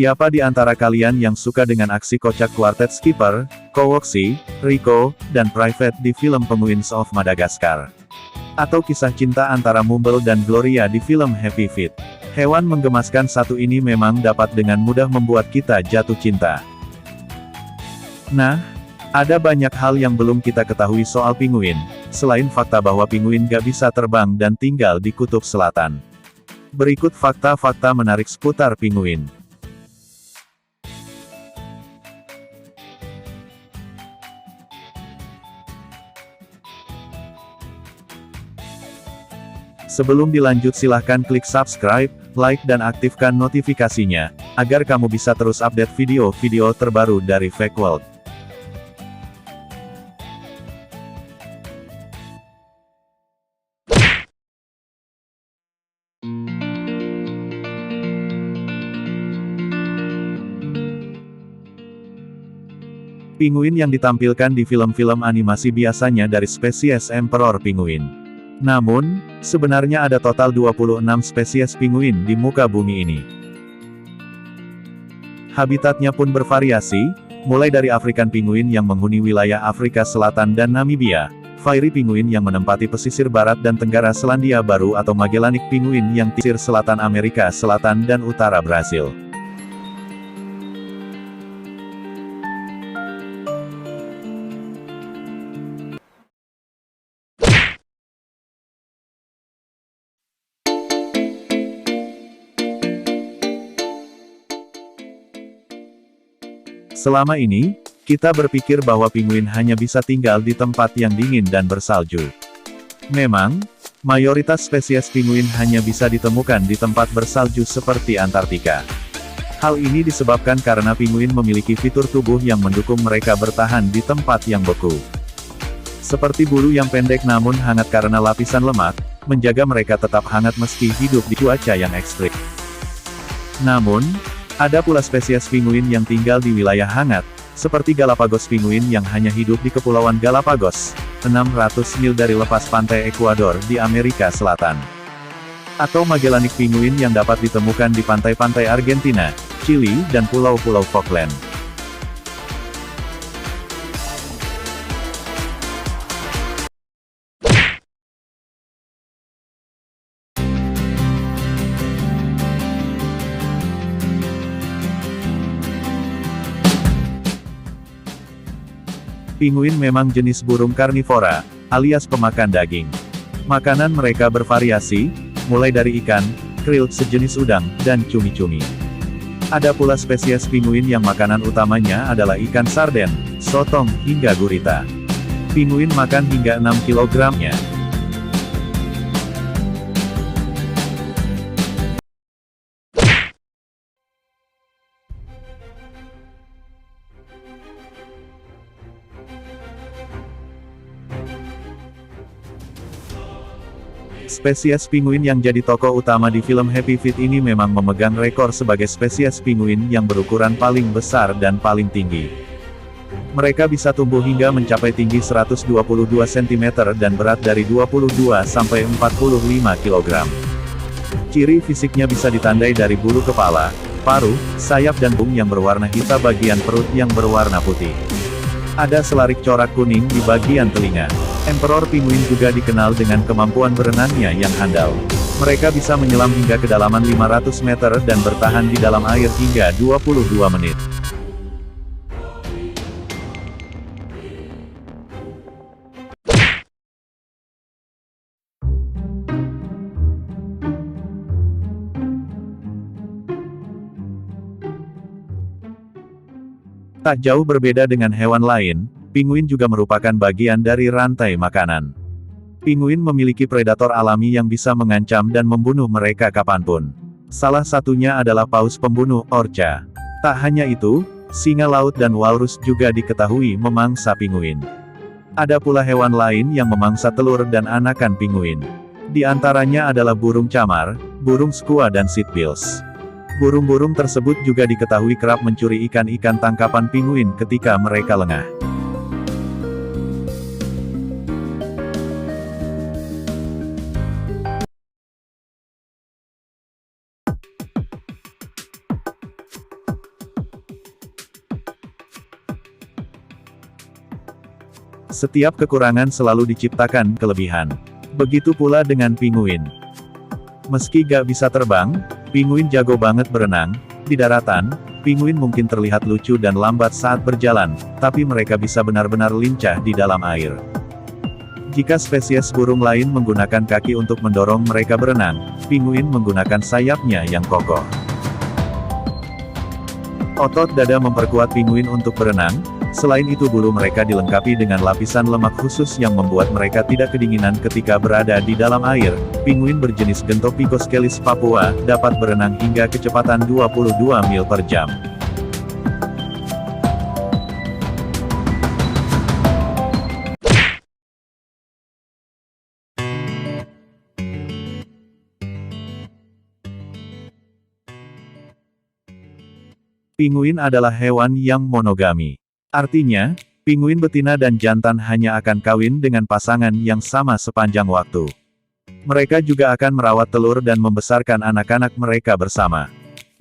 Siapa di antara kalian yang suka dengan aksi kocak kuartet Skipper, Kowoksi, Rico, dan Private di film Penguins of Madagascar? Atau kisah cinta antara Mumble dan Gloria di film Happy Feet? Hewan menggemaskan satu ini memang dapat dengan mudah membuat kita jatuh cinta. Nah, ada banyak hal yang belum kita ketahui soal pinguin, selain fakta bahwa pinguin gak bisa terbang dan tinggal di kutub selatan. Berikut fakta-fakta menarik seputar pinguin. Sebelum dilanjut silahkan klik subscribe, like dan aktifkan notifikasinya, agar kamu bisa terus update video-video terbaru dari Fake World. Pinguin yang ditampilkan di film-film animasi biasanya dari spesies Emperor Penguin. Namun, sebenarnya ada total 26 spesies pinguin di muka bumi ini. Habitatnya pun bervariasi, mulai dari African Penguin yang menghuni wilayah Afrika Selatan dan Namibia, Fairy Penguin yang menempati pesisir barat dan tenggara Selandia Baru atau Magellanic Penguin yang di pesisir selatan Amerika Selatan dan utara Brasil. Selama ini, kita berpikir bahwa pinguin hanya bisa tinggal di tempat yang dingin dan bersalju. Memang, mayoritas spesies pinguin hanya bisa ditemukan di tempat bersalju seperti Antartika. Hal ini disebabkan karena pinguin memiliki fitur tubuh yang mendukung mereka bertahan di tempat yang beku. Seperti bulu yang pendek namun hangat karena lapisan lemak, menjaga mereka tetap hangat meski hidup di cuaca yang ekstrim. Namun, ada pula spesies pinguin yang tinggal di wilayah hangat, seperti Galapagos Penguin yang hanya hidup di Kepulauan Galapagos, 600 mil dari lepas pantai Ekuador di Amerika Selatan. Atau Magellanic Penguin yang dapat ditemukan di pantai-pantai Argentina, Chili, dan pulau-pulau Falkland. Pinguin memang jenis burung karnivora, alias pemakan daging. Makanan mereka bervariasi, mulai dari ikan, krill sejenis udang, dan cumi-cumi. Ada pula spesies pinguin yang makanan utamanya adalah ikan sarden, sotong, hingga gurita. Pinguin makan hingga 6 kilogramnya. Spesies pinguin yang jadi tokoh utama di film Happy Feet ini memang memegang rekor sebagai spesies pinguin yang berukuran paling besar dan paling tinggi. Mereka bisa tumbuh hingga mencapai tinggi 122 cm dan berat dari 22 sampai 45 kg. Ciri fisiknya bisa ditandai dari bulu kepala, paruh, sayap dan bung yang berwarna hitam bagian perut yang berwarna putih. Ada selarik corak kuning di bagian telinga. Emperor Penguin juga dikenal dengan kemampuan berenangnya yang handal. Mereka bisa menyelam hingga kedalaman 500 meter dan bertahan di dalam air hingga 22 menit. Tak jauh berbeda dengan hewan lain, pinguin juga merupakan bagian dari rantai makanan. Pinguin memiliki predator alami yang bisa mengancam dan membunuh mereka kapanpun. Salah satunya adalah paus pembunuh, orca. Tak hanya itu, singa laut dan walrus juga diketahui memangsa pinguin. Ada pula hewan lain yang memangsa telur dan anakan pinguin. Di antaranya adalah burung camar, burung skua dan seatbills. Burung-burung tersebut juga diketahui kerap mencuri ikan-ikan tangkapan pinguin ketika mereka lengah. Setiap kekurangan selalu diciptakan kelebihan. Begitu pula dengan pinguin. Meski gak bisa terbang, pinguin jago banget berenang. Di daratan, pinguin mungkin terlihat lucu dan lambat saat berjalan, tapi mereka bisa benar-benar lincah di dalam air. Jika spesies burung lain menggunakan kaki untuk mendorong mereka berenang, pinguin menggunakan sayapnya yang kokoh. Otot dada memperkuat pinguin untuk berenang. Selain itu bulu mereka dilengkapi dengan lapisan lemak khusus yang membuat mereka tidak kedinginan ketika berada di dalam air. Pinguin berjenis gentoo Picoscelis papua, dapat berenang hingga kecepatan 22 mil per jam. Pinguin adalah hewan yang monogami. Artinya, pinguin betina dan jantan hanya akan kawin dengan pasangan yang sama sepanjang waktu. Mereka juga akan merawat telur dan membesarkan anak-anak mereka bersama.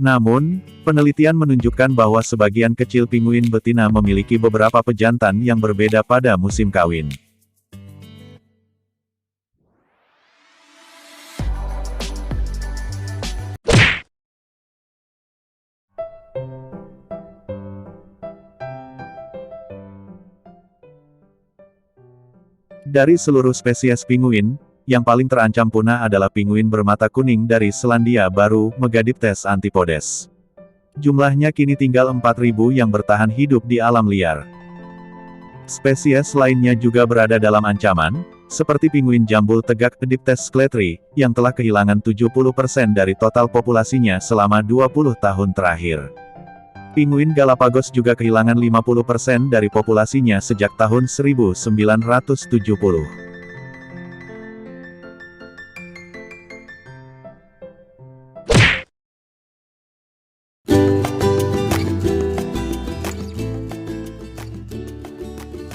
Namun, penelitian menunjukkan bahwa sebagian kecil pinguin betina memiliki beberapa pejantan yang berbeda pada musim kawin. Dari seluruh spesies pinguin, yang paling terancam punah adalah pinguin bermata kuning dari Selandia Baru, Megadiptes antipodes. Jumlahnya kini tinggal 4.000 yang bertahan hidup di alam liar. Spesies lainnya juga berada dalam ancaman, seperti pinguin jambul tegak Diptes scletri, yang telah kehilangan 70% dari total populasinya selama 20 tahun terakhir. Pinguin Galapagos juga kehilangan 50% dari populasinya sejak tahun 1970.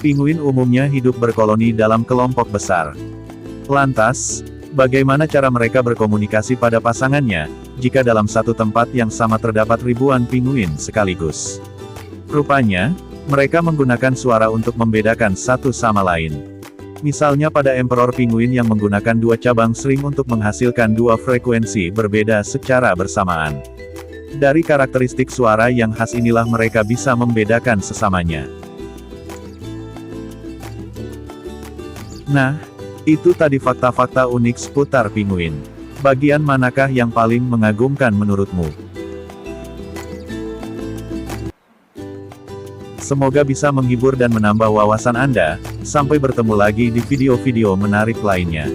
Pinguin umumnya hidup berkoloni dalam kelompok besar. Lantas, bagaimana cara mereka berkomunikasi pada pasangannya, jika dalam satu tempat yang sama terdapat ribuan pinguin sekaligus? Rupanya, mereka menggunakan suara untuk membedakan satu sama lain. Misalnya pada emperor pinguin yang menggunakan dua cabang string untuk menghasilkan dua frekuensi berbeda secara bersamaan. Dari karakteristik suara yang khas inilah mereka bisa membedakan sesamanya. Nah, itu tadi fakta-fakta unik seputar pinguin. Bagian manakah yang paling mengagumkan menurutmu? Semoga bisa menghibur dan menambah wawasan Anda. Sampai bertemu lagi di video-video menarik lainnya.